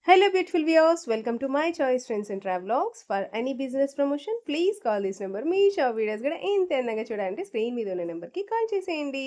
Hello, beautiful viewers. Welcome to my choice Trends and Travelogs. For any business promotion, please call this number. Me shop videos కూడా ఇంత అందంగా చూడాలంటే screen మీద ఉన్న number కి call చేసేయండి.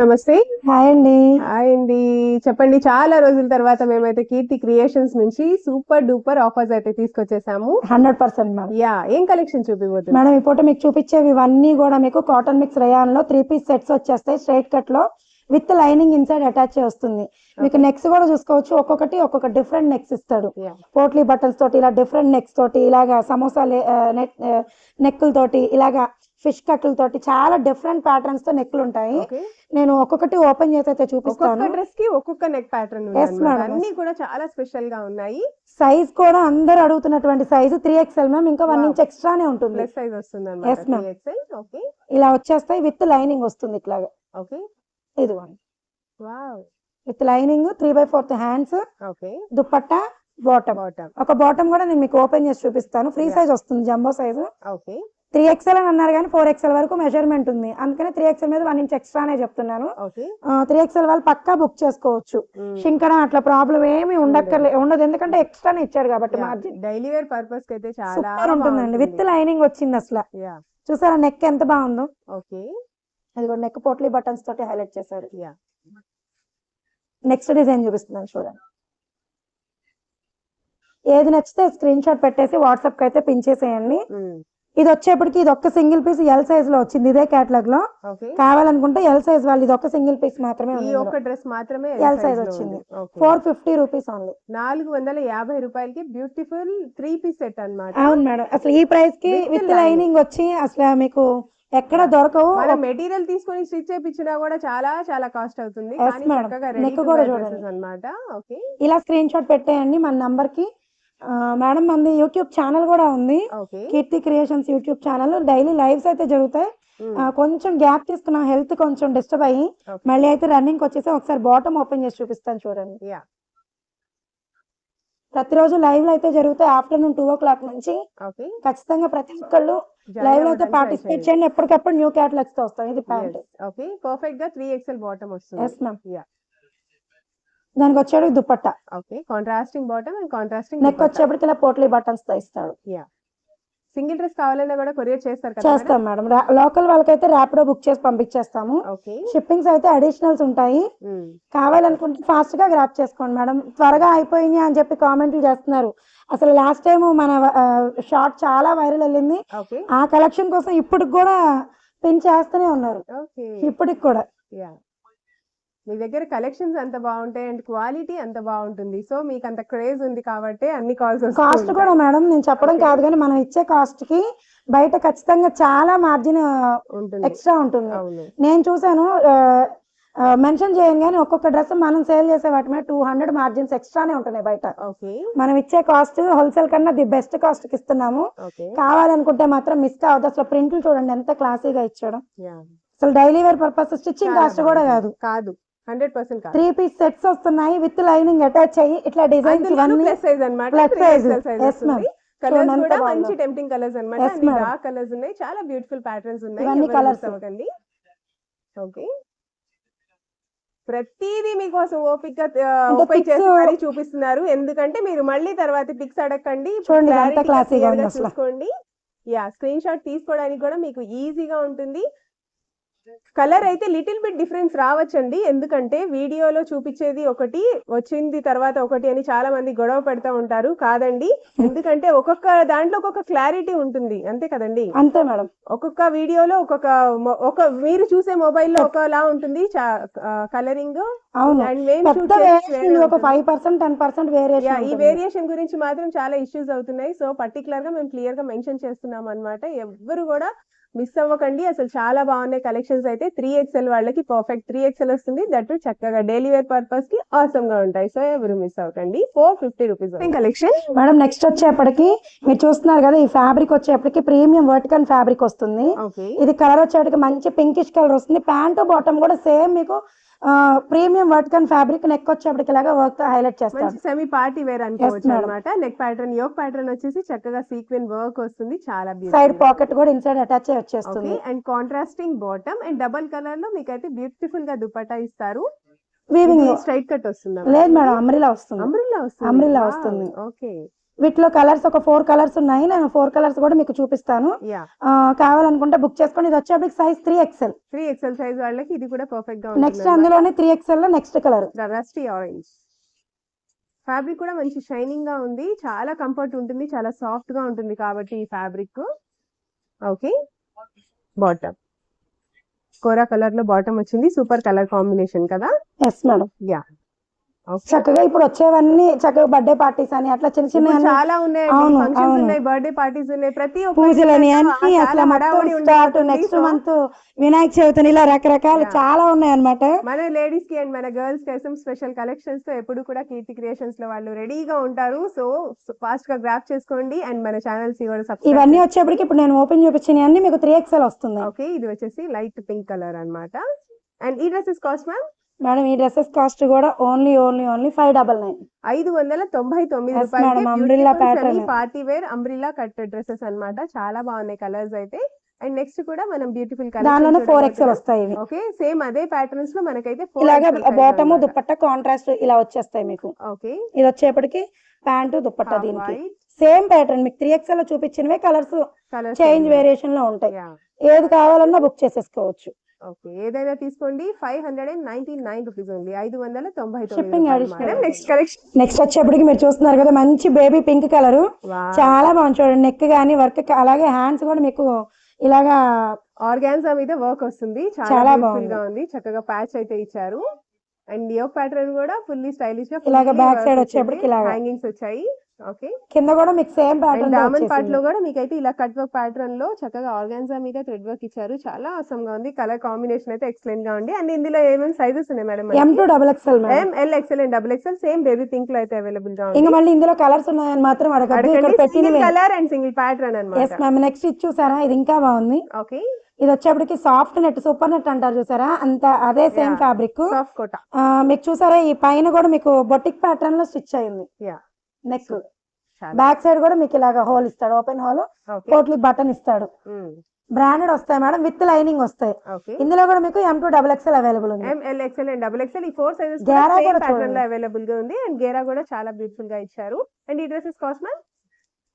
నమస్తే. హాయ్ అండి. హాయ్ అండి. చెప్పండి, చాలా రోజుల తర్వాత మేమైతే కీర్తి క్రియేషన్స్ నుంచి సూపర్ డూపర్ ఆఫర్స్ అయితే తీసుకొచ్చేసాము. 100% మ్యామ్. ఏం కలెక్షన్ చూపిపోతుంది మేడం ఇప్పుడు మీకు చూపించేవి ఇవన్నీ కూడా మీకు కాటన్ మిక్స్ రయాన్ లో 3 పీస్ సెట్స్ వచ్చేస్తాయి. స్ట్రైట్ కట్ లో విత్ లైనింగ్ ఇన్సైడ్ అటాచ్ వస్తుంది. మీకు నెక్స్ కూడా చూసుకోవచ్చు, ఒక్కొక్క డిఫరెంట్ నెక్స్ ఇస్తాడు. పోట్లీ బటన్స్ తోటి ఇలా డిఫరెంట్ నెక్స్ తోటి, ఇలాగా సమోసా నెక్కుల తోటి, ఇలాగా ఫిష్ కట్టులతోటి చాలా డిఫరెంట్ ప్యాటర్న్స్ తో నెక్లు ఉంటాయి. నేను ఒక్కొక్కటి ఓపెన్ చేసి అయితే చూపిస్తాను. డ్రెస్ కి ఒక్కొక్క నెక్ ప్యాటర్న్ అన్ని కూడా చాలా స్పెషల్ గా ఉన్నాయి. సైజ్ కూడా అందరు అడుగుతున్నటువంటి సైజ్ 3XL మ్యామ్. ఇంకా 1 ఇంచ్ ఎక్స్ట్రానే ఉంటుంది. ప్లస్ సైజ్ వస్తుంది అన్నమాట. ఇలా వచ్చేస్తాయి విత్ లైనింగ్ వస్తుంది ఇట్లాగా. ఓకే, ఇదిగోండి with lining 3/4 hands. Okay, dupatta bottom. ఒక బాటమ్ కూడా నేను మీకు ఓపెన్ చేసి చూపిస్తాను. ఫ్రీ సైజ్ వస్తుంది, జంబో సైజ్. ఓకే, 3XL అని అన్నారు కానీ 4XL వరకు మెజర్మెంట్ ఉంది, అందుకని 3XL మీద 1 ఇంచ్ ఎక్స్ట్రానే చెప్తున్నాను. 3XL వాళ్ళు పక్కా బుక్ చేసుకోవచ్చు. షింకడం అట్లా ప్రాబ్లం ఏమి ఉండదు, ఎందుకంటే ఎక్స్ట్రానే ఇచ్చాడు కాబట్టి. మార్జిన్ డైలీ వేర్ పర్పస్ కి అయితే చాలా సూపర్ ఉంటుందండి. విత్ లైనింగ్ వచ్చింది అసలు. చూసారా నెక్ ఎంత బాగుందో. ఓకే, అది కూడా నెక్ పోట్లీ బటన్స్ తోటి హైలైట్ చేశారు. నెక్స్ట్ డిజైన్ చూపిస్తున్నాను చూడండి. ఏది నచ్చితే స్క్రీన్ షాట్ పెట్టేసి వాట్సాప్ కి అయితే పిన్ చేసేయండి. ఇది వచ్చేప్పటికి ఇది ఒక్క సింగిల్ పీస్ ఎల్ సైజ్ లో వచ్చింది, ఇదే కేటలాగ్ లో. కావాలనుకుంటే ఎల్ సైజ్ వాళ్ళు ఇది ఒక సింగిల్ పీస్ మాత్రమే, డ్రెస్ మాత్రమే ఎల్ సైజ్ వచ్చింది. 450 రూపీస్ ఓన్లీ. 450 రూపాయలకి బ్యూటిఫుల్ 3 పీస్ సెట్ అన్నమాట. అవును మేడం, అసలు ఈ ప్రైస్ కి విత్ లైనింగ్ వచ్చి అసలు మీకు ఎక్కడ దొరకవు. మెటీరియల్ తీసుకొని స్టిచ్ చేయించినా కూడా చాలా చాలా కాస్ట్ అవుతుంది. నెక్ కూడా చూడండి అన్నమాట. ఇలా స్క్రీన్ షాట్ పెట్టేయండి మన నంబర్ కి. మేడం మంది యూట్యూబ్ ఛానల్ కూడా ఉంది, Keerthi creations YouTube channel. Daily lives అయితే జరుగుతాయి. కొంచెం గ్యాప్ తీసుకున్నాం, హెల్త్ కొంచెం డిస్టర్బ్ అయ్యి. మళ్ళీ అయితే రన్నింగ్ వచ్చేసి ఒకసారి బాటమ్ ఓపెన్ చేసి చూపిస్తాను చూడండి. ప్రతిరోజు లైవ్ లో అయితే జరుగుతాయి ఆఫ్టర్నూన్ 2 o'clock నుంచి. ఖచ్చితంగా ప్రతి ఒక్కళ్ళు లైవ్ లో అయితే పార్టిసిపేట్ చేయండి. ఎప్పటికప్పుడు న్యూ క్యాటలాగ్స్ తో వస్తాయి. ఇది ప్యాంట్. ఓకే, పర్ఫెక్ట్ గా 3XL బాటమ్ వస్తుంది. Yes ma'am. దానికి వచ్చాడు dupatta. Okay, contrasting bottom and contrasting neck వచ్చేప్పటికి ఇలా పోట్లీ బటన్స్ తో ఇస్తాడు. సింగిల్ డ్రెస్ కావాలన్నా కూడా కొరియర్ చేస్తారు కదా? చేస్తాం మేడం. లోకల్ వాళ్ళకైతే ర్యాపిడో బుక్ చేసి పంపించేస్తాము. షిప్పింగ్స్ అయితే అడిషనల్స్ ఉంటాయి. కావాలనుకుంటే ఫాస్ట్ గా గ్రాప్ చేసుకోండి మేడం. త్వరగా అయిపోయినాయి అని చెప్పి కామెంట్లు చేస్తున్నారు. అసలు లాస్ట్ టైం మన షార్ట్ చాలా వైరల్ వెళ్ళింది. ఆ కలెక్షన్ కోసం ఇప్పటికి కూడా పిన్ చేస్తూనే ఉన్నారు. ఇప్పటికి కూడా మీ దగ్గర కలెక్షన్స్ అంత బాగుంటాయి అండ్ క్వాలిటీ అంత బాగుంటుంది. సో మీకు అంత క్రేజ్ ఉంది కాబట్టి అన్ని కాస్ట్ కూడా మేడం నేను చెప్పడం కాదు కానీ మనం ఇచ్చే కాస్ట్ కి బయట ఖచ్చితంగా చాలా మార్జిన్ ఎక్స్ట్రా ఉంటుంది. నేను చూసాను, మెన్షన్ చేయను కానీ ఒక్కొక్క డ్రెస్ మనం సేల్ చేసే వాటి మీద 200 మార్జిన్స్ ఎక్స్ట్రానే ఉంటున్నాయి బయట. మనం ఇచ్చే కాస్ట్ హోల్సేల్ కన్నా ది బెస్ట్ కాస్ట్ కి ఇస్తున్నాము. కావాలనుకుంటే మాత్రం మిస్ కావద్దు. అసలు ప్రింట్లు చూడండి ఎంత క్లాసీగా ఇచ్చాడు. అసలు daily wear purpose stitching cost కూడా కాదు. 100% 3 పీస్ సెట్స్ వస్తున్నాయి విత్ లైనింగ్ అటాచ్ అయ్యి. ఇట్లా డిజైన్స్ ప్లస్ సైజ్ అన్నమాట. కలర్స్ కూడా మంచి టెంప్టింగ్ కలర్స్ అన్నమాట. అన్ని డార్క్ కలర్స్ ఉన్నాయి, చాలా బ్యూటిఫుల్ ప్యాటర్న్స్ ఉన్నాయి. ఇవన్నీ కలర్స్ అవ్వకండి. ఓకే, ప్రతిదీ మీకోసం ఓపిక్ గా ఓపెన్ చేసి మరీ చూపిస్తున్నారు. ఎందుకంటే మీరు మళ్ళీ తర్వాత పిక్స్ అడగండి, చూసుకోండి. స్క్రీన్ షాట్ తీసుకోవడానికి కూడా మీకు ఈజీగా ఉంటుంది. కలర్ అయితే లిటిల్ బిట్ డిఫరెన్స్ రావచ్చండి, ఎందుకంటే వీడియోలో చూపించేది ఒకటి వచ్చింది తర్వాత ఒకటి అని చాలా మంది గొడవ పెడతా ఉంటారు. కాదండి, ఎందుకంటే ఒక్కొక్క దాంట్లో ఒక్కొక్క క్లారిటీ ఉంటుంది, అంతే కదండి? అంతే మేడం. ఒక్కొక్క వీడియోలో ఒక మీరు చూసే మొబైల్లో ఒకలా ఉంటుంది కలరింగ్. ఒక 5% 10% వేరియేషన్. ఈ వేరియేషన్ గురించి మాత్రం చాలా ఇష్యూస్ అవుతున్నాయి. సో పర్టికులర్ గా మేము క్లియర్ గా మెన్షన్ చేస్తున్నాం అన్నమాట. ఎవ్వరు కూడా మిస్ అవ్వకండి. అసలు చాలా బాగున్నాయి కలెక్షన్స్ అయితే. 3XL వాళ్ళకి పర్ఫెక్ట్ 3XL వస్తుంది. దట్ చక్కగా డైలీ వేర్ పర్పస్ కి ఆసమ్ గా ఉంటాయి. సో ఎవరు మిస్ అవ్వకండి. 450 రూపీస్ కలెక్షన్. మేడం నెక్స్ట్ వచ్చేప్పటికి మీరు చూస్తున్నారు కదా, ఈ ఫ్యాబ్రిక్ వచ్చేప్పటికి ప్రీమియం వర్టికల్ ఫ్యాబ్రిక్ వస్తుంది. ఇది కలర్ వచ్చేప్పటికి మంచి పింకిష్ కలర్ వస్తుంది. ప్యాంట్ బాటమ్ కూడా సేమ్ మీకు ప్రీమియం వర్టికల్ ఫ్యాబ్రిక్. నెక్ వచ్చేప్పటికి ఇలాగా వర్క్ తో హైలైట్ చేస్తారు. సెమీ పార్టీ వేర్ అనుకోవచ్చు అన్నమాట. నెక్ ప్యాటర్న్ యోక్ ప్యాటర్న్ వచ్చేసి చక్కగా సీక్వెన్ వర్క్ వస్తుంది. చాలా సైడ్ పాకెట్ కూడా ఇన్సైడ్ అటాచ్ వచ్చేస్తుంది. And contrasting bottom and double colour లో మీకు అయితే బ్యూటిఫుల్ గా దుపట్టా ఇస్తారు. వీవింగ్ స్ట్రైట్ కట్ వస్తుందా? లేదు మేడం, అంబ్రిల్లా వస్తుంది. అంబ్రిల్లా వస్తుంది. ఓకే. వీటిలో కలర్స్ ఒక 4 కలర్స్ ఉన్నాయి. నేను 4 కలర్స్ కూడా మీకు చూపిస్తాను. కావాలనుకుంటే బుక్ చేసుకోండి. ఇది వచ్చేప్పటికి సైజ్ 3XL. 3XL సైజ్ వాళ్ళకి ఇది కూడా పర్ఫెక్ట్ గా ఉంటుంది. నెక్స్ట్ అందులోనే 3XL లో next colour rusty orange. Fabric కూడా మంచి షైనింగ్ గా ఉంది, చాలా కంఫర్ట్ ఉంటుంది, చాలా సాఫ్ట్ గా ఉంటుంది కాబట్టి ఈ fabric. Okay. Bottom kora colour లో బాటమ్ వచ్చింది, సూపర్ కలర్ కాంబినేషన్ కదా. Yes madam. యా. చక్కగా ఇప్పుడు వచ్చేవన్నీ చక్కగా బర్త్డే పార్టీస్ అని అట్లా చిన్న చిన్న చాలా ఉన్నాయి, ఫంక్షన్స్ ఉన్నాయి, బర్త్డే పార్టీస్ ఉన్నాయి, ప్రతి ఒక్క పూజలని అన్ని అసలు మొత్తం start. Next month Vinayaka Chavithi ఇలా రకరకాలు చాలా ఉన్నాయి అన్నమాట. మన లేడీస్ కి అండ్ మన గర్ల్స్ కోసం స్పెషల్ కలెక్షన్స్ తో ఎప్పుడు కూడా కీర్తి క్రియేషన్స్ లో వాళ్ళు రెడీగా ఉంటారు. సో ఫాస్ట్ గా గ్రాప్ చేసుకోండి అండ్ మన ఛానల్స్ ఇవన్నీ వచ్చేప్పటికి ఇప్పుడు నేను ఓపెన్ చూపించిన అన్ని మీకు 3XL వస్తుంది. ఓకే. ఇది వచ్చేసి లైట్ పింక్ కలర్ అన్నమాట. అండ్ ఈ డ్రెస్సెస్ కాస్ట్ మ్యామ్? మేడం ఈ డ్రెస్సెస్ కాస్ట్ కూడా ఓన్లీ 599. 599 రూపాయలు. Party wear umbrella cut dresses అన్నమాట. చాలా బాగున్నాయి కలర్స్ అయితే. అండ్ నెక్స్ట్ కూడా మనం బ్యూటిఫుల్ కలర్ దానిలోనే 4XL వస్తాయి. ఓకే. సేమ్ అదే ప్యాటర్న్స్ లో మనకైతే ఇలాగా బాటమ్ దుపట్టా కాంట్రాస్ట్ ఇలా వచ్చేస్తాయి మీకు. ఓకే. ఇది వచ్చేప్పటికి ప్యాంటు దుపట్టా దీనికి సేమ్ ప్యాటర్న్. మీకు 3XL లో చూపించినవే కలర్స్ చేంజ్ వేరియేషన్ లో ఉంటాయి. ఏది కావాలన్నా బుక్ చేసేసుకోవచ్చు. ఓకే. ఏదైనా తీసుకోండి. 599 rupees only. 599 shipping additional. Next collection. Next వచ్చేప్పటికి మీరు చూస్తున్నారు కదా మంచి బేబీ పింక్ కలర్, చాలా బాగుంది చూడండి. నెక్ గానీ వర్క్ అలాగే హ్యాండ్స్ కూడా మీకు ఇలాగా ఆర్గాన్జా మీద వర్క్ వస్తుంది, చాలా బ్యూటిఫుల్ గా ఉంది. చక్కగా ప్యాచ్ అయితే ఇచ్చారు. అండ్ యోక్ ప్యాటర్న్ కూడా ఫుల్లీ స్టైలిష్ గా ఇలాగా బ్యాక్ సైడ్ వచ్చేప్పటికి ఇలాగా హ్యాంగింగ్స్ వచ్చాయి. ఓకే. కింద కూడా మీకు సేమ్ ప్యాటర్న్. దామన్ పార్ట్ లో కూడా మీకైతే ఇలా కట్ వర్క్ ప్యాటర్న్ లో చక్కగా ఆర్గాన్జా మీద థ్రెడ్ వర్క్ ఇచ్చారు. చాలా అవసరం గా ఉంది. కలర్ కాంబినేషన్ అయితే ఎక్సలెంట్ గా ఉంది. అండ్ ఇందులో ఏమేమి సైజెస్ ఉన్నాయి madam? M to XXL madam. M, L, XL and XXL same baby pink లో అయితే అవైలబుల్ గా ఉంది. ఇంకా మళ్ళీ ఇందులో కలర్స్ ఉన్నాయని మాత్రం అడగండి. ఇక్కడ పెట్టిన కలర్ అండ్ సింగిల్ ప్యాటర్న్ అన్నమాట. yes ma'am. నెక్స్ట్ ఇది చూసారా, ఇది ఇంకా బాగుంది. ఓకే. ఇది వచ్చేప్పటికి సాఫ్ట్ నెట్, సూపర్ నెట్ అంటారు చూసారా, అంత అదే సేమ్ ఫ్యాబ్రిక్. Soft quota. మీకు చూసారా ఈ పైన కూడా మీకు బొటిక్ ప్యాటర్న్ లో స్టిచ్ అయింది. నెక్ బ్యాక్ సైడ్ కూడా మీకు ఇలాగా హోల్ ఇస్తాడు, ఓపెన్ హోల్, టోటలీ బటన్ ఇస్తాడు. బ్రాండెడ్ వస్తాయి మేడం, విత్ లైనింగ్ వస్తాయి. ఇందులో కూడా మీకు M to XXL అవైలబుల్ ఉంది. M, L, XL and XXL ఈ 4 సైజెస్ గేరా కూడా ప్యాటర్న్ లో అవైలబుల్ గా ఉంది. అండ్ గేరా కూడా చాలా బ్యూటిఫుల్ గా ఇచ్చారు. అండ్ ఈ డ్రెస్సెస్ కాస్ట్ మ్యామ్?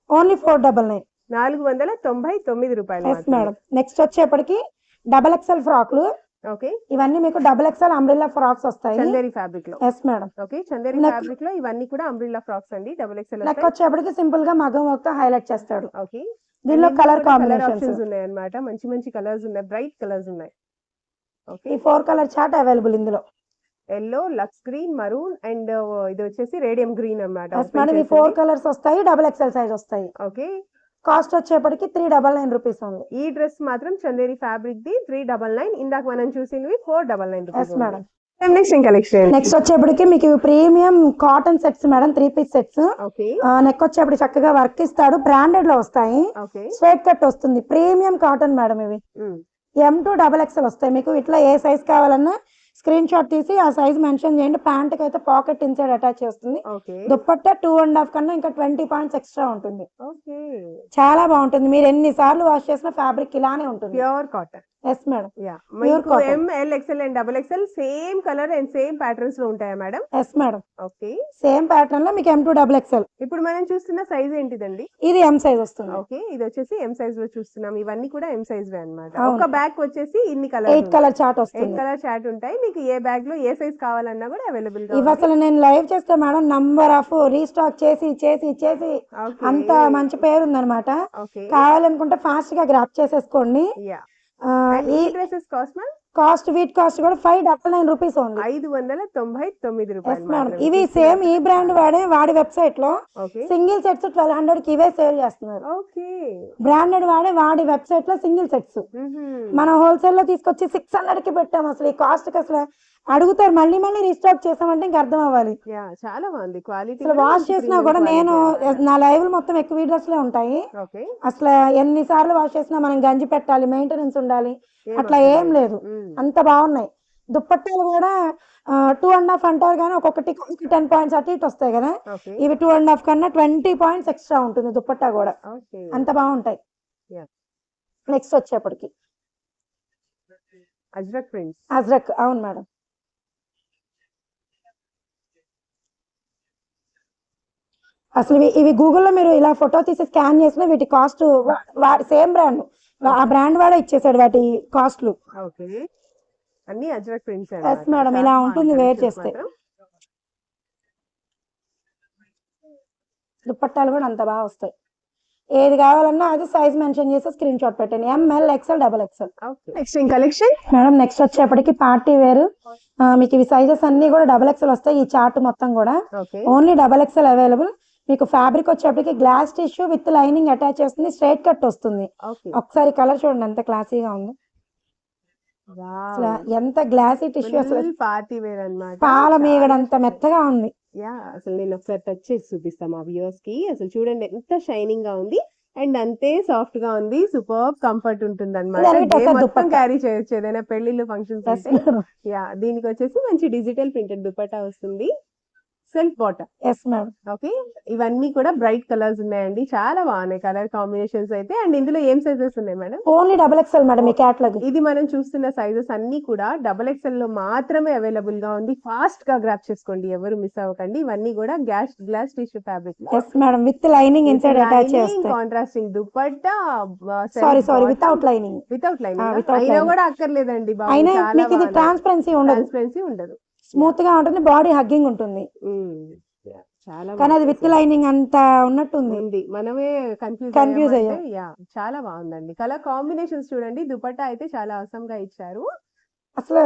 ఓన్లీ 499. 499 రూపాయలు. Yes madam. నెక్స్ట్ వచ్చేప్పటికి XXL ఫ్రాక్లు. ఓకే. ఇవన్నీ మీకు XXL అంబ్రెల్లా ఫ్రాక్స్ వస్తాయి చందేరి ఫ్యాబ్రిక్ లో. Yes madam. Okay. Chanderi fabric లో ఇవన్నీ కూడా అంబ్రెల్లా ఫ్రాక్స్ అండి. XXL నెక్ వచ్చేప్పటికి సింపుల్ గా మగ్గం వర్క్ తో హైలైట్ చేస్తాడు. ఓకే. దీనిలో కలర్ కాంబినేషన్స్ ఉన్నాయి అన్నమాట. మంచి మంచి కలర్స్ ఉన్నాయి, బ్రైట్ కలర్స్ ఉన్నాయి. ఓకే. ఈ 4 కలర్ చార్ట్ అవైలబుల్ ఇందులో. Yellow, lux green, maroon and ఇది వచ్చేసి రేడియం గ్రీన్ అన్నమాట. మేడం ఈ 4 కలర్స్ వస్తాయి, XXL సైజ్ వస్తాయి. ఓకే. కాస్ట్ వచ్చేప్పటికి 399 రూపీస్ ఉంది. ఈ డ్రెస్ మాత్రం చందేరి ఫ్యాబ్రిక్ ది 399. ఇందాక మనం చూసినవి 499 rupees. Madam. Next collection. Next వచ్చేప్పటికి మీకు premium cotton sets madam, 3 piece sets. Okay. Neck వచ్చేప్పటికి చక్కగా వర్క్ ఇస్తాడు, బ్రాండెడ్ లో వస్తాయి. ఓకే. స్ట్రైట్ కట్ వస్తుంది, ప్రీమియం కాటన్ మేడం. ఇవి M to XXL వస్తాయి. మీకు ఇట్లా ఏ సైజ్ కావాలన్నా స్క్రీన్ షాట్ తీసి ఆ సైజ్ మెన్షన్ చేయండి. ప్యాంట్ కి అయితే పాకెట్ ఇన్సైడ్ అటాచ్ చేస్తుంది. దుపట్టా 2.5 కన్నా ఇంకా 20 పాయింట్స్ ఎక్స్ట్రా ఉంటుంది. చాలా బాగుంటుంది. మీరు ఎన్ని సార్లు వాష్ చేసిన ఫ్యాబ్రిక్ ఇలానే ఉంటుంది. Pure cotton. Yes madam. M, L, XL and XXL same colour and same patterns లో ఉంటాయా madam? Yes madam. Okay. Same pattern లో మీకు M to XXL. ఇప్పుడు మనం చూస్తున్న సైజ్ ఏంటిదండి? ఇది M సైజ్ వస్తుంది. ఓకే. ఇది వచ్చేసి M సైజ్ లో చూస్తున్నాం. ఇవన్నీ కూడా M సైజ్ వే అన్నమాట. ఒక బ్యాగ్ వచ్చేసి ఇన్ని కలర్ 8 కలర్ చార్ట్ వస్తుంది. 8 కలర్ చార్ట్ ఉంటాయి. మీకు ఏ బ్యాగ్ లో ఏ సైజ్ కావాలన్నా కూడా అవైలబుల్ గా. ఇవి అసలు నేను లైవ్ చేస్తే మేడం నంబర్ ఆఫ్ రీస్టాక్ చేసి చేసి చేసి అంత మంచి పేరు ఉందన్నమాట. కావాలనుకుంటే ఫాస్ట్ గా గ్రాప్ చేసేసుకోండి. ఈ డ్రెస్సెస్ కాస్ట్ వీట్ కాస్ట్ కూడా 599 రూపీస్ ఉంది. 599 రూపాయలు మేడం. ఇవి సేమ్ ఈ బ్రాండ్ వాడి వెబ్సైట్ లో సింగిల్ సెట్స్ 1200 కి ఇవే సేల్ చేస్తున్నారు. బ్రాండెడ్ వాడి వెబ్సైట్ లో సింగిల్ సెట్స్ మనం హోల్సేల్ లో తీసుకొచ్చి 600 కి పెట్టాం. అసలు ఈ కాస్ట్ కి అసలు అడుగుతారు, మళ్ళీ మళ్ళీ రీస్టాక్ చేసామంటే ఇంకా అర్థం అవ్వాలి. చాలా బాగుంది క్వాలిటీ. అసలు వాష్ చేసినా కూడా నేను నా లైవ్ మొత్తం ఎక్కువ డ్రెస్ లే ఉంటాయి. అసలు ఎన్ని సార్లు వాష్ చేసినా మనం గంజి పెట్టాలి, మెయింటెనెన్స్ ఉండాలి, అట్లా ఏం లేదు. అంత బాగున్నాయి. దుప్పట్టాలు కూడా 2.5 అంటారు కానీ ఒక్కొక్కటి 10 పాయింట్స్ అటు ఇటు వస్తాయి కదా. ఇవి 2.5 కన్నా 20 పాయింట్స్ ఎక్స్ట్రా ఉంటుంది దుప్పట్టా కూడా. అంత బాగుంటాయి. నెక్స్ట్ వచ్చేప్పటికి అజ్రక్ ప్రింట్స్. అజ్రక్. అవును మేడం. అసలు ఇవి గూగుల్లో మీరు ఇలా ఫోటో తీసి స్కాన్ చేసిన వీటి కాస్ట్ సేమ్ బ్రాండ్, ఆ బ్రాండ్ వాడే ఇచ్చేసాడు వాటి కాస్ట్లు. ఓకే, అన్ని అజ్రక్ ప్రింట్స్. ఎస్ మేడం, ఇలా ఉంటుంది వేర్ చేస్తే. దుపట్టాలు కూడా అంత బాగా వస్తాయి. ఏది కావాలన్నా అది సైజ్ మెన్షన్ చేసి స్క్రీన్ షాట్ పెట్టండి. ML XL XXL. Next collection madam next వచ్చేప్పటికి పార్టీ వేర్. మీకు ఇవి సైజెస్ అన్ని కూడా XXL వస్తాయి. ఈ చార్ట్ మొత్తం కూడా ఓన్లీ XXL అవైలబుల్. మీకు ఫ్యాబ్రిక్ వచ్చేప్పటికి glass tissue with lining attach చేస్తుంది, స్ట్రైట్ కట్ వస్తుంది. ఒకసారి కలర్ చూడండి ఎంత క్లాసీగా ఉందో. ఎంత గ్లాసీ టిష్యూ, అసలు పార్టీ వేర్ అన్నమాట. పాల మీగడంత మెత్తగా ఉంది. అసలు నేను ఒకసారి టచ్ చేసి చూపిస్తాను మా వ్యూవర్స్ కి. అసలు చూడండి ఎంత షైనింగ్ గా ఉంది అండ్ అంతే సాఫ్ట్ గా ఉంది. సూపర్ కంఫర్ట్ ఉంటుంది అనమాట. క్యారీ చేయొచ్చు ఏదైనా పెళ్లిళ్ళు ఫంక్షన్స్ అంటే. దీనికి వచ్చేసి మంచి డిజిటల్ ప్రింటెడ్ దుపట్టా వస్తుంది, self bottom. Yes madam. Okay, ఇవన్నీ కూడా బ్రైట్ కలర్స్ ఉన్నాయండి, చాలా బాగున్నాయి కలర్ కాంబినేషన్స్ అయితే. అండ్ ఇందులో ఏం సైజెస్ ఉన్నాయి మేడం? ఓన్లీ XXL మేడం ఈ క్యాటలాగ్. ఇది మనం చూస్తున్న సైజెస్ అన్ని కూడా XXL లో మాత్రమే అవైలబుల్ గా ఉంది. ఫాస్ట్ గా గ్రాప్ చేసుకోండి, ఎవరు మిస్ అవ్వకండి. ఇవన్నీ కూడా glass tissue fabric. Yes madam, with lining inside attach చేస్తాం. Contrasting dupatta. Sari without lining. Without lining అయినా కూడా అక్కర్లేదండి, అయినా మీకు ఇది ట్రాన్స్పరెన్సీ ఉండదు, స్మూత్ గా ఉంటుంది, బాడీ హగ్గింగ్ ఉంటుంది. చాలా కానీ అది విత్ లైనింగ్ అంత ఉన్నట్టుంది, మనమే కన్ఫ్యూజ్ అయ్యాం. చాలా బాగుందండి. కలర్ కాంబినేషన్స్ చూడండి, దుపట్టా అయితే చాలా అవసరం గా ఇచ్చారు. అసలు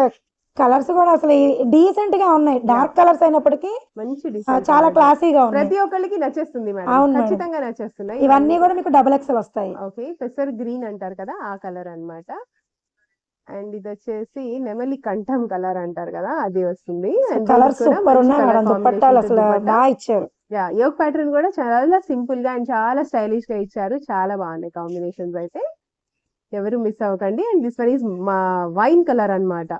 కలర్స్ కూడా అసలు డీసెంట్ గా ఉన్నాయి. డార్క్ కలర్స్ అయినప్పటికీ మంచి చాలా క్లాసీగా ఉన్నాయి. ప్రతి ఒక్కరికి నచ్చేస్తుంది మేడం, ఖచ్చితంగా నచ్చేస్తున్నాయి. ఇవన్నీ కూడా మీకు XXL వస్తాయి. ఓకే, పెసర్ గ్రీన్ అంటారు కదా ఆ కలర్ అన్నమాట. అండ్ ఇది వచ్చేసి నెమలి కంఠం కలర్ అంటారు కదా, అది వస్తుంది. కలర్ సూపర్ ఉన్నాయి మేడం, దుపట్టాలు అసలు బాగా ఇచ్చారు. యోగ్ ప్యాటర్న్ కూడా చాలా సింపుల్ గా అండ్ చాలా స్టైలిష్ గా ఇచ్చారు. చాలా బాగున్నాయి కాంబినేషన్స్ అయితే, ఎవరు మిస్ అవ్వకండి. And this one is wine colour అన్నమాట.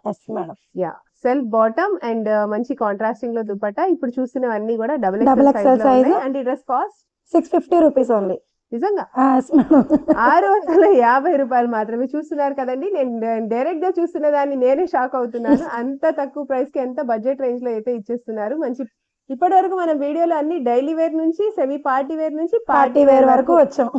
సెల్ఫ్ బాటమ్ అండ్ మంచి కాంట్రాస్టింగ్ లో దుపట్టా. ఇప్పుడు చూస్తున్నవన్నీ కూడా XXL సైజ్. అండ్ ఈ డ్రెస్ కాస్ట్ 650 రూపీస్ ఓన్లీ. నిజంగా 650 రూపాయలు మాత్రమే. చూస్తున్నారు కదండి, నేను డైరెక్ట్ గా చూస్తున్న దాన్ని నేనే షాక్ అవుతున్నాను. అంత తక్కువ ప్రైస్ కి ఎంత బడ్జెట్ రేంజ్ లో అయితే ఇచ్చేస్తున్నారు. మంచి ఇప్పటి వరకు మన వీడియోలో అన్ని డైలీ వేర్ నుంచి సెమీ పార్టీ వేర్ నుంచి పార్టీ వేర్ వరకు వచ్చాం.